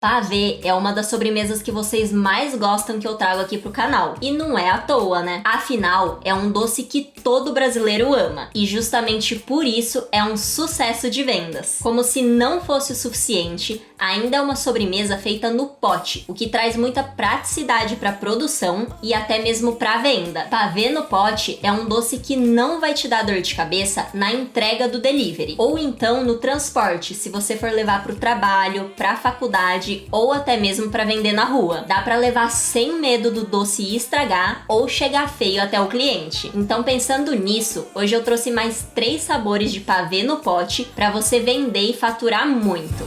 Pavê é uma das sobremesas que vocês mais gostam que eu trago aqui pro canal. E não é à toa, né? Afinal, é um doce que todo brasileiro ama. E justamente por isso é um sucesso de vendas. Como se não fosse o suficiente, ainda é uma sobremesa feita no pote, o que traz muita praticidade para produção e até mesmo para venda. Pavê no pote é um doce que não vai te dar dor de cabeça na entrega do delivery, ou então no transporte, se você for levar pro trabalho, pra faculdade, ou até mesmo para vender na rua. Dá para levar sem medo do doce estragar ou chegar feio até o cliente. Então, pensando nisso, hoje eu trouxe mais 3 sabores de pavê no pote para você vender e faturar muito.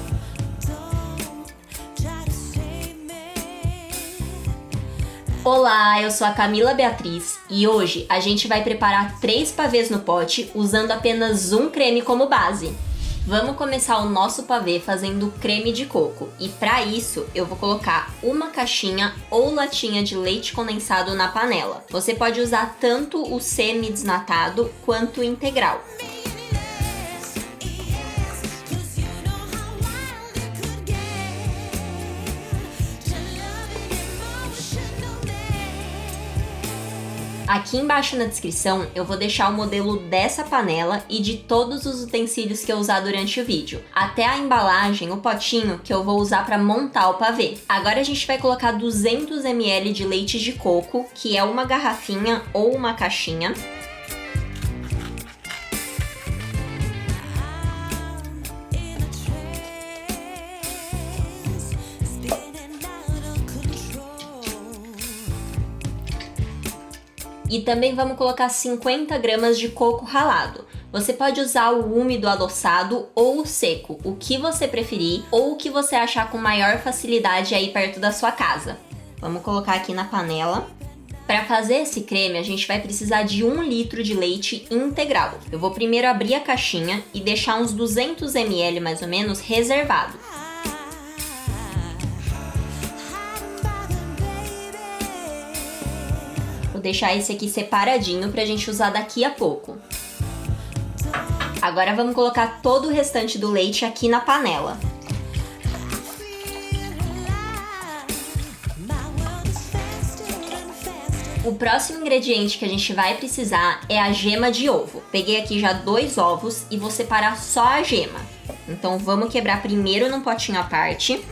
Olá, eu sou a Camila Beatriz e hoje a gente vai preparar 3 pavês no pote usando apenas um creme como base. Vamos começar o nosso pavê fazendo creme de coco e para isso eu vou colocar uma caixinha ou latinha de leite condensado na panela. Você pode usar tanto o semi-desnatado quanto o integral. Aqui embaixo na descrição eu vou deixar o modelo dessa panela e de todos os utensílios que eu usar durante o vídeo. Até a embalagem, o potinho que eu vou usar para montar o pavê. Agora a gente vai colocar 200 ml de leite de coco, que é uma garrafinha ou uma caixinha. E também vamos colocar 50 gramas de coco ralado. Você pode usar o úmido adoçado ou o seco, o que você preferir ou o que você achar com maior facilidade aí perto da sua casa. Vamos colocar aqui na panela. Para fazer esse creme, a gente vai precisar de 1 litro de leite integral. Eu vou primeiro abrir a caixinha e deixar uns 200 ml mais ou menos reservado. Vou deixar esse aqui separadinho pra gente usar daqui a pouco. Agora vamos colocar todo o restante do leite aqui na panela. O próximo ingrediente que a gente vai precisar é a gema de ovo. Peguei aqui já 2 ovos e vou separar só a gema. Então vamos quebrar primeiro num potinho à parte.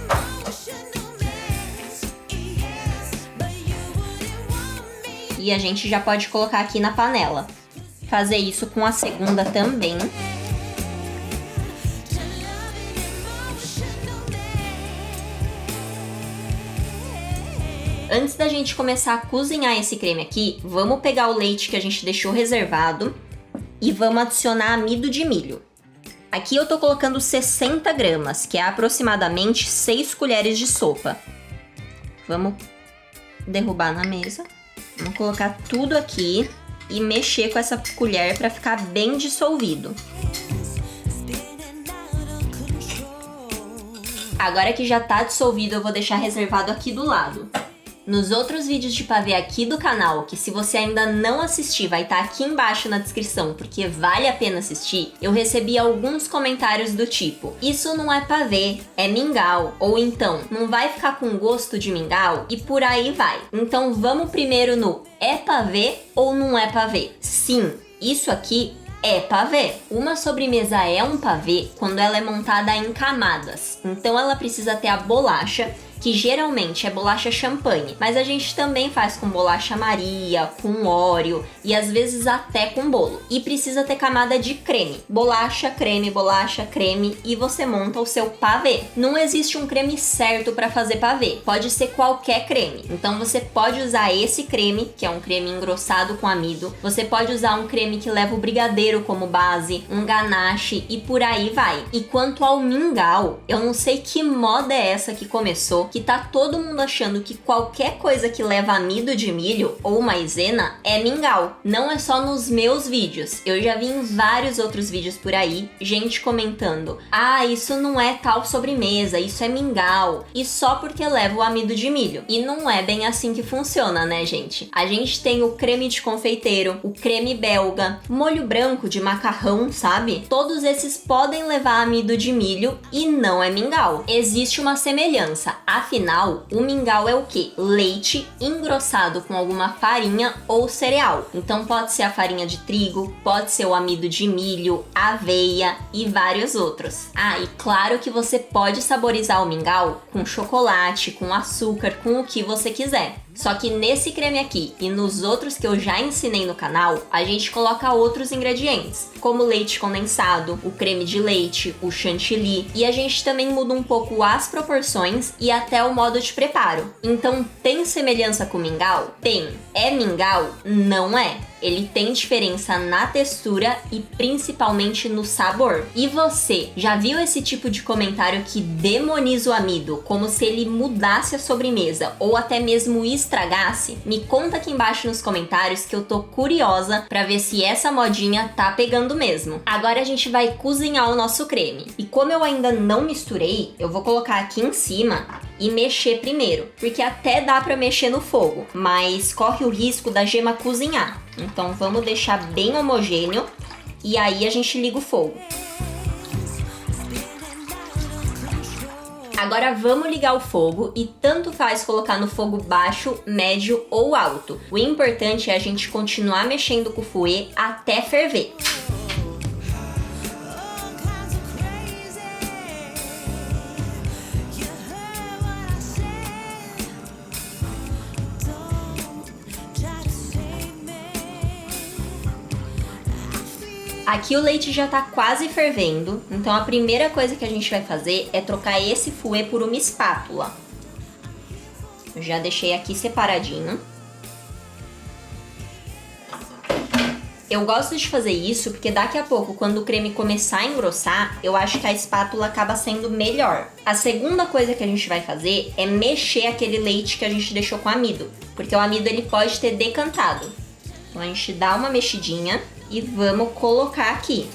E a gente já pode colocar aqui na panela. Fazer isso com a segunda também. Antes da gente começar a cozinhar esse creme aqui, vamos pegar o leite que a gente deixou reservado e vamos adicionar amido de milho. Aqui eu tô colocando 60 gramas, que é aproximadamente 6 colheres de sopa. Vamos derrubar na mesa. Vamos colocar tudo aqui e mexer com essa colher para ficar bem dissolvido. Agora que já tá dissolvido, eu vou deixar reservado aqui do lado. Nos outros vídeos de pavê aqui do canal, que se você ainda não assistir, vai estar aqui embaixo na descrição, porque vale a pena assistir, eu recebi alguns comentários do tipo: isso não é pavê, é mingau, ou então, não vai ficar com gosto de mingau, e por aí vai. Então vamos primeiro no é pavê ou não é pavê? Sim, isso aqui é pavê. Uma sobremesa é um pavê quando ela é montada em camadas, então ela precisa ter a bolacha, que geralmente é bolacha champanhe, mas a gente também faz com bolacha Maria, com Oreo e às vezes até com bolo. E precisa ter camada de creme. Bolacha, creme e você monta o seu pavê. Não existe um creme certo para fazer pavê, pode ser qualquer creme. Então você pode usar esse creme, que é um creme engrossado com amido, você pode usar um creme que leva o brigadeiro como base, um ganache e por aí vai. E quanto ao mingau, eu não sei que moda é essa que começou, que tá todo mundo achando que qualquer coisa que leva amido de milho ou maisena é mingau. Não é só nos meus vídeos, eu já vi em vários outros vídeos por aí, gente comentando: ah, isso não é tal sobremesa, isso é mingau, e só porque leva o amido de milho. E não é bem assim que funciona, né, gente? A gente tem o creme de confeiteiro, o creme belga, molho branco de macarrão, sabe? Todos esses podem levar amido de milho e não é mingau. Existe uma semelhança, afinal, o mingau é o quê? Leite engrossado com alguma farinha ou cereal. Então pode ser a farinha de trigo, pode ser o amido de milho, aveia e vários outros. Ah, e claro que você pode saborizar o mingau com chocolate, com açúcar, com o que você quiser. Só que nesse creme aqui e nos outros que eu já ensinei no canal, a gente coloca outros ingredientes, como leite condensado, o creme de leite, o chantilly, e a gente também muda um pouco as proporções e até o modo de preparo. Então, tem semelhança com mingau? Tem. É mingau? Não é. Ele tem diferença na textura e principalmente no sabor. E você, já viu esse tipo de comentário que demoniza o amido, como se ele mudasse a sobremesa ou até mesmo estragasse? Me conta aqui embaixo nos comentários que eu tô curiosa pra ver se essa modinha tá pegando mesmo. Agora a gente vai cozinhar o nosso creme. E como eu ainda não misturei, eu vou colocar aqui em cima e mexer primeiro, porque até dá pra mexer no fogo, mas corre o risco da gema cozinhar. Então vamos deixar bem homogêneo e aí a gente liga o fogo. Agora vamos ligar o fogo e tanto faz colocar no fogo baixo, médio ou alto. O importante é a gente continuar mexendo com o fouet até ferver. Aqui o leite já tá quase fervendo, então a primeira coisa que a gente vai fazer é trocar esse fouet por uma espátula. Eu já deixei aqui separadinho. Eu gosto de fazer isso porque daqui a pouco, quando o creme começar a engrossar, eu acho que a espátula acaba sendo melhor. A segunda coisa que a gente vai fazer é mexer aquele leite que a gente deixou com amido, porque o amido ele pode ter decantado. Então a gente dá uma mexidinha e vamos colocar aqui.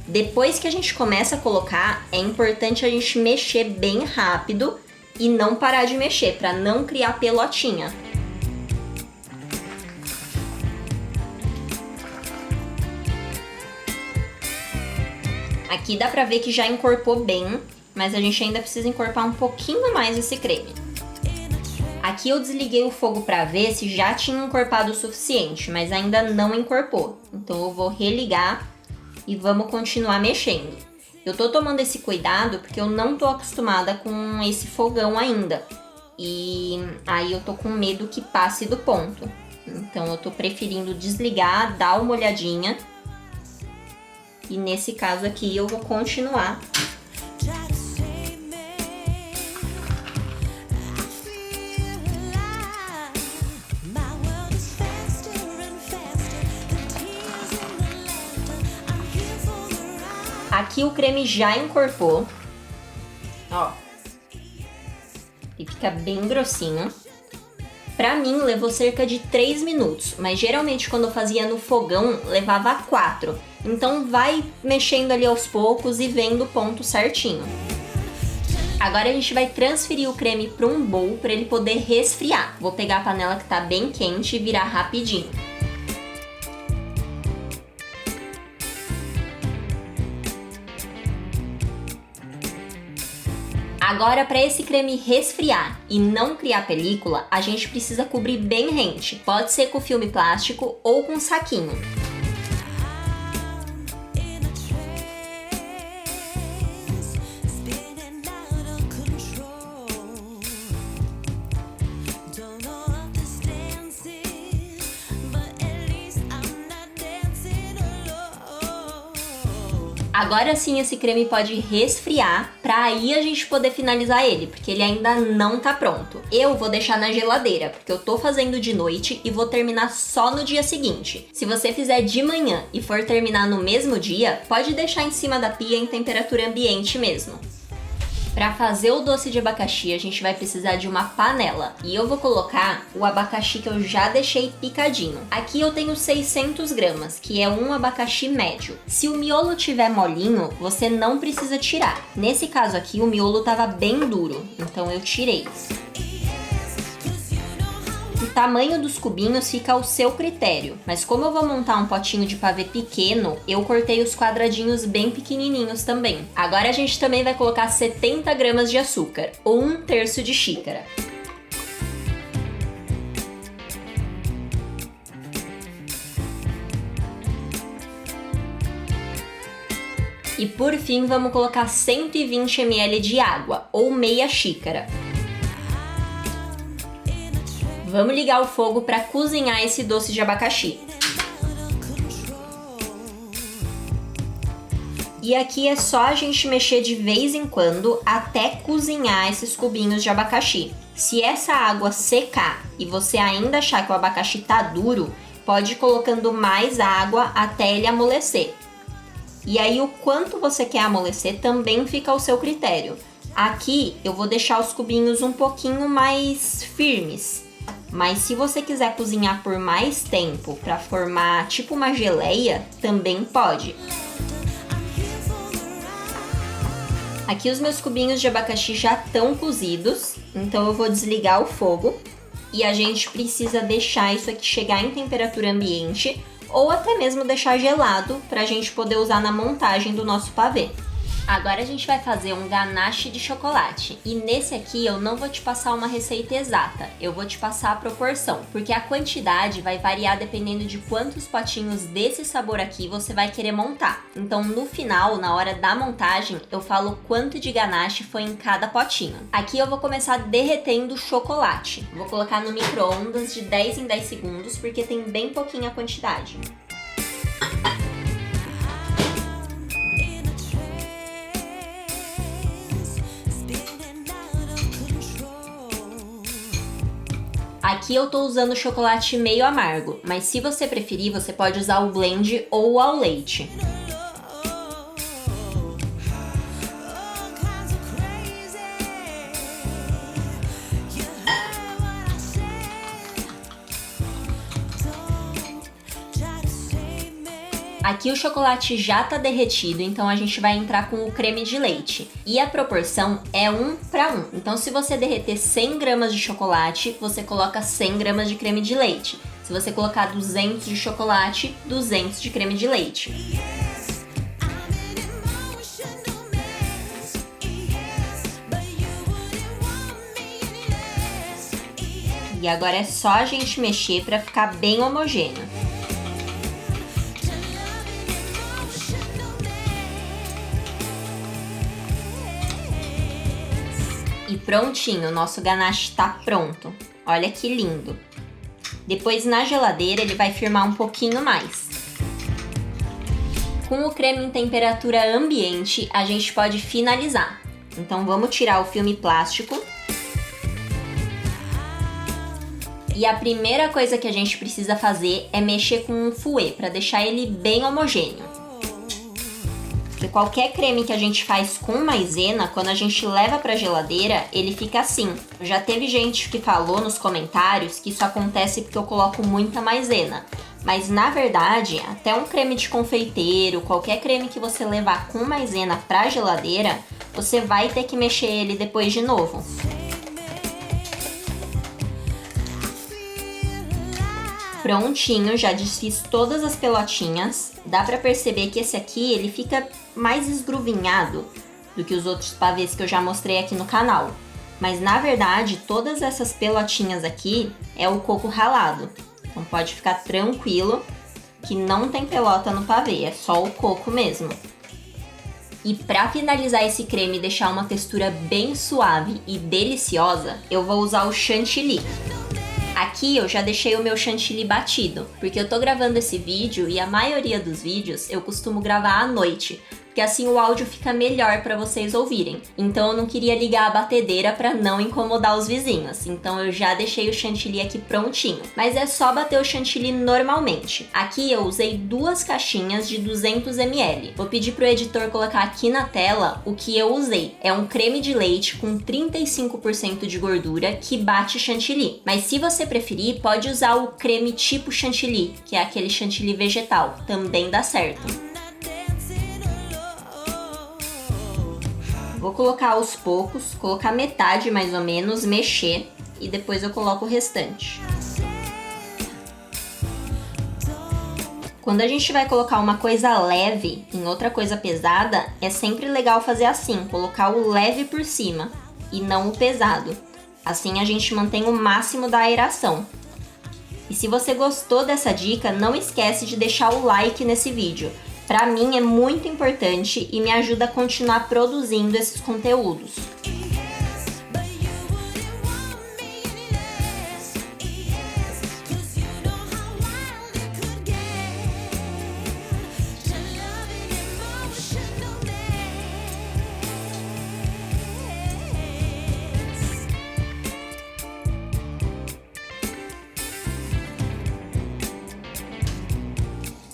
Depois que a gente começa a colocar, é importante a gente mexer bem rápido e não parar de mexer, para não criar pelotinha. Aqui dá pra ver que já encorpou bem, mas a gente ainda precisa encorpar um pouquinho mais esse creme. Aqui eu desliguei o fogo para ver se já tinha encorpado o suficiente, mas ainda não encorpou. Então eu vou religar e vamos continuar mexendo. Eu tô tomando esse cuidado porque eu não tô acostumada com esse fogão ainda. E aí eu tô com medo que passe do ponto. Então eu tô preferindo desligar, dar uma olhadinha. E nesse caso aqui eu vou continuar. Aqui o creme já encorpou, ó, e fica bem grossinho. Pra mim levou cerca de 3 minutos, mas geralmente quando eu fazia no fogão levava 4. Então vai mexendo ali aos poucos e vendo o ponto certinho. Agora a gente vai transferir o creme para um bowl para ele poder resfriar. Vou pegar a panela que tá bem quente e virar rapidinho. Agora, para esse creme resfriar e não criar película, a gente precisa cobrir bem rente. Pode ser com filme plástico ou com saquinho. Agora sim esse creme pode resfriar, pra aí a gente poder finalizar ele, porque ele ainda não tá pronto. Eu vou deixar na geladeira, porque eu tô fazendo de noite e vou terminar só no dia seguinte. Se você fizer de manhã e for terminar no mesmo dia, pode deixar em cima da pia em temperatura ambiente mesmo. Para fazer o doce de abacaxi, a gente vai precisar de uma panela. E eu vou colocar o abacaxi que eu já deixei picadinho. Aqui eu tenho 600 gramas, que é um abacaxi médio. Se o miolo tiver molinho, você não precisa tirar. Nesse caso aqui, o miolo estava bem duro, então eu tirei. O tamanho dos cubinhos fica ao seu critério, mas como eu vou montar um potinho de pavê pequeno, eu cortei os quadradinhos bem pequenininhos também. Agora a gente também vai colocar 70 gramas de açúcar, ou 1/3 de xícara. E por fim, vamos colocar 120 ml de água, ou meia xícara. Vamos ligar o fogo para cozinhar esse doce de abacaxi. E aqui é só a gente mexer de vez em quando até cozinhar esses cubinhos de abacaxi. Se essa água secar e você ainda achar que o abacaxi tá duro, pode ir colocando mais água até ele amolecer. E aí o quanto você quer amolecer também fica ao seu critério. Aqui eu vou deixar os cubinhos um pouquinho mais firmes. Mas se você quiser cozinhar por mais tempo para formar tipo uma geleia, também pode. Aqui os meus cubinhos de abacaxi já estão cozidos, então eu vou desligar o fogo. E a gente precisa deixar isso aqui chegar em temperatura ambiente ou até mesmo deixar gelado para a gente poder usar na montagem do nosso pavê. Agora a gente vai fazer um ganache de chocolate, e nesse aqui eu não vou te passar uma receita exata, eu vou te passar a proporção, porque a quantidade vai variar dependendo de quantos potinhos desse sabor aqui você vai querer montar. Então no final, na hora da montagem, eu falo quanto de ganache foi em cada potinho. Aqui eu vou começar derretendo o chocolate, vou colocar no micro-ondas de 10 em 10 segundos, porque tem bem pouquinha quantidade. Aqui eu tô usando chocolate meio amargo, mas se você preferir, você pode usar o blend ou ao leite. Aqui o chocolate já tá derretido, então a gente vai entrar com o creme de leite. E a proporção é 1:1. Então se você derreter 100 gramas de chocolate, você coloca 100 gramas de creme de leite. Se você colocar 200 de chocolate, 200 de creme de leite. E agora é só a gente mexer para ficar bem homogêneo. E prontinho, o nosso ganache tá pronto. Olha que lindo. Depois na geladeira ele vai firmar um pouquinho mais. Com o creme em temperatura ambiente, a gente pode finalizar. Então vamos tirar o filme plástico. E a primeira coisa que a gente precisa fazer é mexer com um fouet para deixar ele bem homogêneo. Porque qualquer creme que a gente faz com maisena, quando a gente leva para a geladeira, ele fica assim. Já teve gente que falou nos comentários que isso acontece porque eu coloco muita maisena. Mas na verdade, até um creme de confeiteiro, qualquer creme que você levar com maisena para a geladeira, você vai ter que mexer ele depois de novo. Prontinho, já desfiz todas as pelotinhas. Dá pra perceber que esse aqui, ele fica mais esgruvinhado do que os outros pavês que eu já mostrei aqui no canal. Mas na verdade, todas essas pelotinhas aqui é o coco ralado. Então pode ficar tranquilo que não tem pelota no pavê, é só o coco mesmo. E pra finalizar esse creme e deixar uma textura bem suave e deliciosa, eu vou usar o chantilly. Aqui eu já deixei o meu chantilly batido, porque eu tô gravando esse vídeo e a maioria dos vídeos eu costumo gravar à noite, porque assim o áudio fica melhor para vocês ouvirem. Então eu não queria ligar a batedeira para não incomodar os vizinhos, então eu já deixei o chantilly aqui prontinho. Mas é só bater o chantilly normalmente. Aqui eu usei 2 caixinhas de 200 ml. Vou pedir pro editor colocar aqui na tela o que eu usei. É um creme de leite com 35% de gordura que bate chantilly. Mas se você preferir, pode usar o creme tipo chantilly, que é aquele chantilly vegetal. Também dá certo. Vou colocar aos poucos, colocar metade mais ou menos, mexer e depois eu coloco o restante. Quando a gente vai colocar uma coisa leve em outra coisa pesada, é sempre legal fazer assim, colocar o leve por cima e não o pesado. Assim a gente mantém o máximo da aeração. E se você gostou dessa dica, não esquece de deixar o like nesse vídeo. Pra mim é muito importante e me ajuda a continuar produzindo esses conteúdos.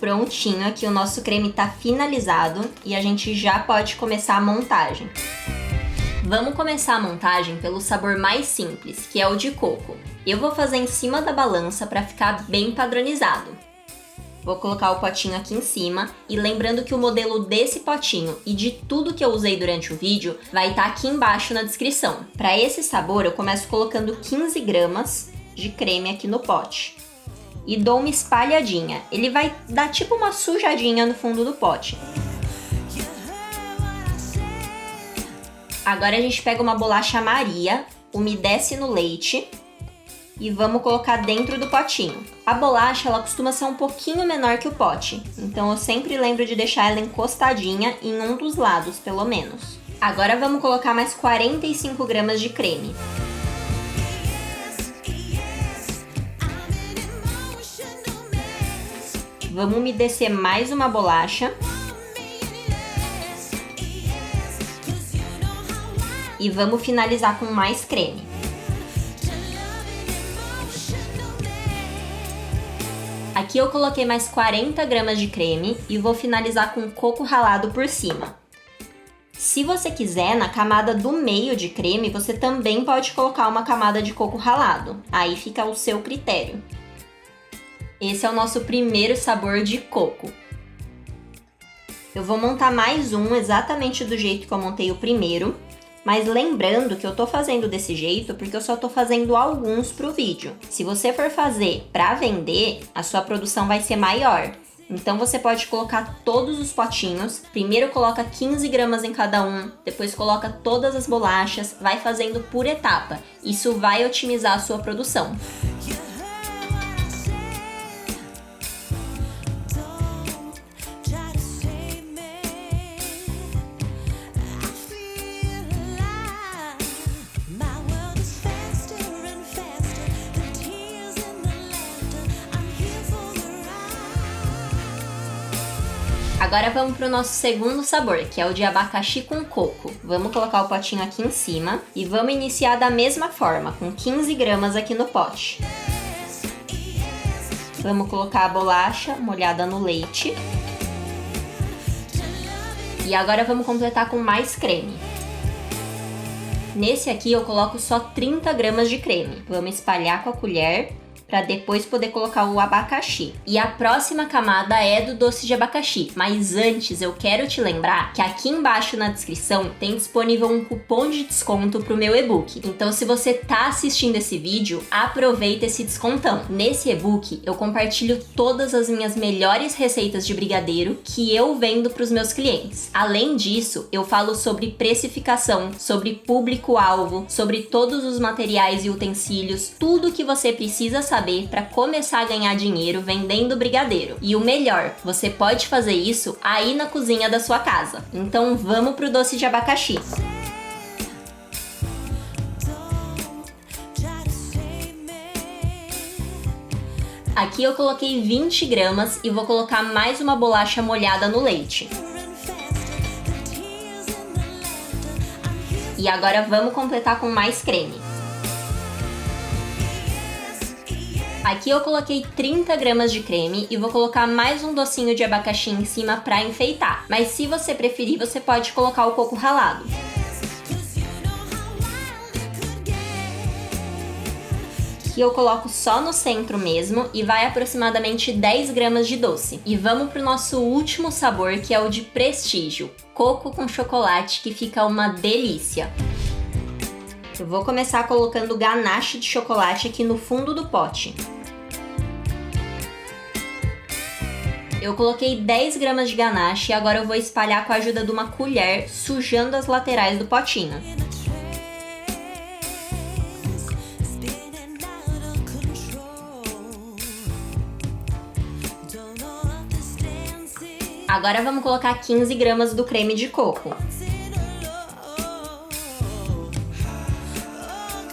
Prontinho, aqui o nosso creme tá finalizado e a gente já pode começar a montagem. Vamos começar a montagem pelo sabor mais simples, que é o de coco. Eu vou fazer em cima da balança para ficar bem padronizado. Vou colocar o potinho aqui em cima e lembrando que o modelo desse potinho e de tudo que eu usei durante o vídeo vai estar aqui embaixo na descrição. Para esse sabor eu começo colocando 15 gramas de creme aqui no pote. E dou uma espalhadinha. Ele vai dar tipo uma sujadinha no fundo do pote. Agora a gente pega uma bolacha Maria, umedece no leite e vamos colocar dentro do potinho. A bolacha ela costuma ser um pouquinho menor que o pote, então eu sempre lembro de deixar ela encostadinha em um dos lados, pelo menos. Agora vamos colocar mais 45 gramas de creme. Vamos umedecer mais uma bolacha. E vamos finalizar com mais creme. Aqui eu coloquei mais 40 gramas de creme e vou finalizar com coco ralado por cima. Se você quiser, na camada do meio de creme, você também pode colocar uma camada de coco ralado. Aí fica ao seu critério. Esse é o nosso primeiro sabor de coco. Eu vou montar mais um exatamente do jeito que eu montei o primeiro, mas lembrando que eu tô fazendo desse jeito porque eu só tô fazendo alguns pro vídeo. Se você for fazer pra vender, a sua produção vai ser maior. Então você pode colocar todos os potinhos, primeiro coloca 15 gramas em cada um, depois coloca todas as bolachas, vai fazendo por etapa. Isso vai otimizar a sua produção. Agora vamos para o nosso segundo sabor, que é o de abacaxi com coco. Vamos colocar o potinho aqui em cima e vamos iniciar da mesma forma, com 15 gramas aqui no pote. Vamos colocar a bolacha molhada no leite. E agora vamos completar com mais creme. Nesse aqui eu coloco só 30 gramas de creme. Vamos espalhar com a colher para depois poder colocar o abacaxi. E a próxima camada é do doce de abacaxi, mas antes eu quero te lembrar que aqui embaixo na descrição tem disponível um cupom de desconto pro meu e-book. Então se você tá assistindo esse vídeo, aproveita esse descontão. Nesse e-book eu compartilho todas as minhas melhores receitas de brigadeiro que eu vendo pros meus clientes. Além disso, eu falo sobre precificação, sobre público-alvo, sobre todos os materiais e utensílios, tudo que você precisa saber para começar a ganhar dinheiro vendendo brigadeiro. E o melhor, você pode fazer isso aí na cozinha da sua casa. Então vamos pro doce de abacaxi. Aqui eu coloquei 20 gramas e vou colocar mais uma bolacha molhada no leite. E agora vamos completar com mais creme. Aqui eu coloquei 30 gramas de creme e vou colocar mais um docinho de abacaxi em cima para enfeitar. Mas se você preferir, você pode colocar o coco ralado. Aqui eu coloco só no centro mesmo e vai aproximadamente 10 gramas de doce. E vamos pro nosso último sabor, que é o de prestígio, coco com chocolate, que fica uma delícia. Eu vou começar colocando ganache de chocolate aqui no fundo do pote. Eu coloquei 10 gramas de ganache e agora eu vou espalhar com a ajuda de uma colher, sujando as laterais do potinho. Agora vamos colocar 15 gramas do creme de coco.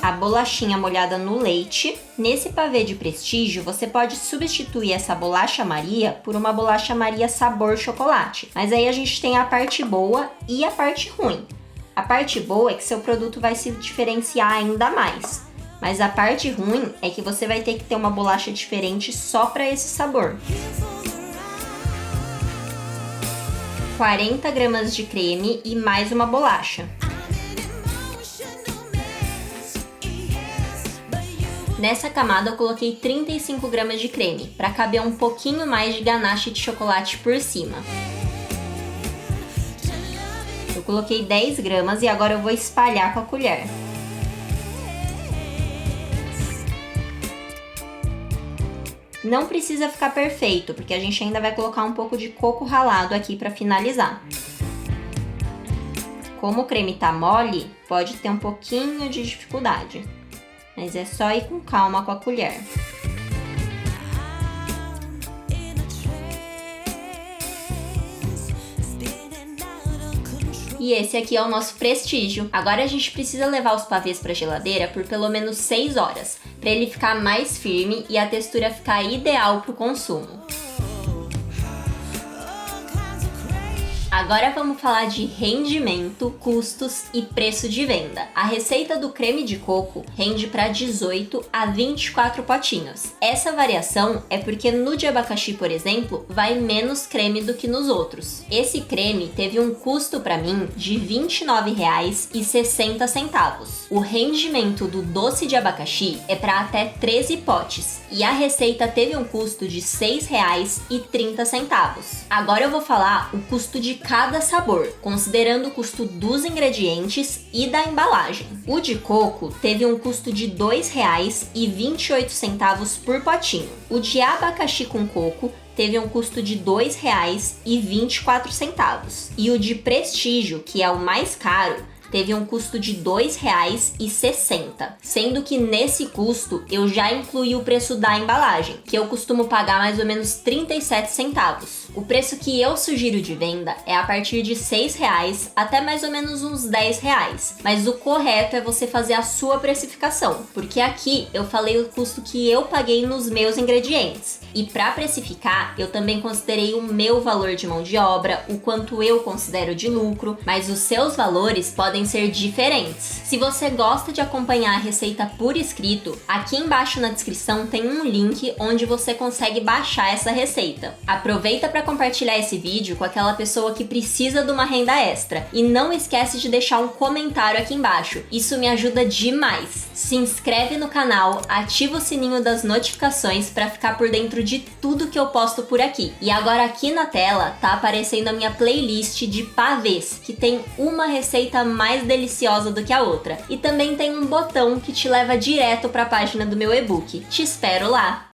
A bolachinha molhada no leite. Nesse pavê de prestígio, você pode substituir essa bolacha Maria por uma bolacha Maria sabor chocolate. Mas aí a gente tem a parte boa e a parte ruim. A parte boa é que seu produto vai se diferenciar ainda mais. Mas a parte ruim é que você vai ter que ter uma bolacha diferente só para esse sabor. 40 gramas de creme e mais uma bolacha. Nessa camada eu coloquei 35 gramas de creme, para caber um pouquinho mais de ganache de chocolate por cima. Eu coloquei 10 gramas e agora eu vou espalhar com a colher. Não precisa ficar perfeito, porque a gente ainda vai colocar um pouco de coco ralado aqui para finalizar. Como o creme tá mole, pode ter um pouquinho de dificuldade. Mas é só ir com calma com a colher. E esse aqui é o nosso prestígio. Agora a gente precisa levar os pavês para a geladeira por pelo menos 6 horas, para ele ficar mais firme e a textura ficar ideal para o consumo. Agora vamos falar de rendimento, custos e preço de venda. A receita do creme de coco rende para 18 a 24 potinhos. Essa variação é porque no de abacaxi, por exemplo, vai menos creme do que nos outros. Esse creme teve um custo para mim de R$ 29,60. O rendimento do doce de abacaxi é para até 13 potes e a receita teve um custo de R$ 6,30. Agora eu vou falar o custo de cada sabor, considerando o custo dos ingredientes e da embalagem. O de coco teve um custo de R$ 2,28 por potinho. O de abacaxi com coco teve um custo de R$ 2,24. E o de prestígio, que é o mais caro, teve um custo de R$ 2,60, sendo que nesse custo eu já incluí o preço da embalagem, que eu costumo pagar mais ou menos 37 centavos. O preço que eu sugiro de venda é a partir de R$ 6 até mais ou menos uns R$ 10, mas o correto é você fazer a sua precificação, porque aqui eu falei o custo que eu paguei nos meus ingredientes. E para precificar, eu também considerei o meu valor de mão de obra, o quanto eu considero de lucro, mas os seus valores podem ser diferentes. Se você gosta de acompanhar a receita por escrito, aqui embaixo na descrição tem um link onde você consegue baixar essa receita. Aproveita para compartilhar esse vídeo com aquela pessoa que precisa de uma renda extra e não esquece de deixar um comentário aqui embaixo. Isso me ajuda demais. Se inscreve no canal, ativa o sininho das notificações para ficar por dentro de tudo que eu posto por aqui. E agora aqui na tela tá aparecendo a minha playlist de pavês, que tem uma receita mais deliciosa do que a outra. E também tem um botão que te leva direto para a página do meu e-book. Te espero lá!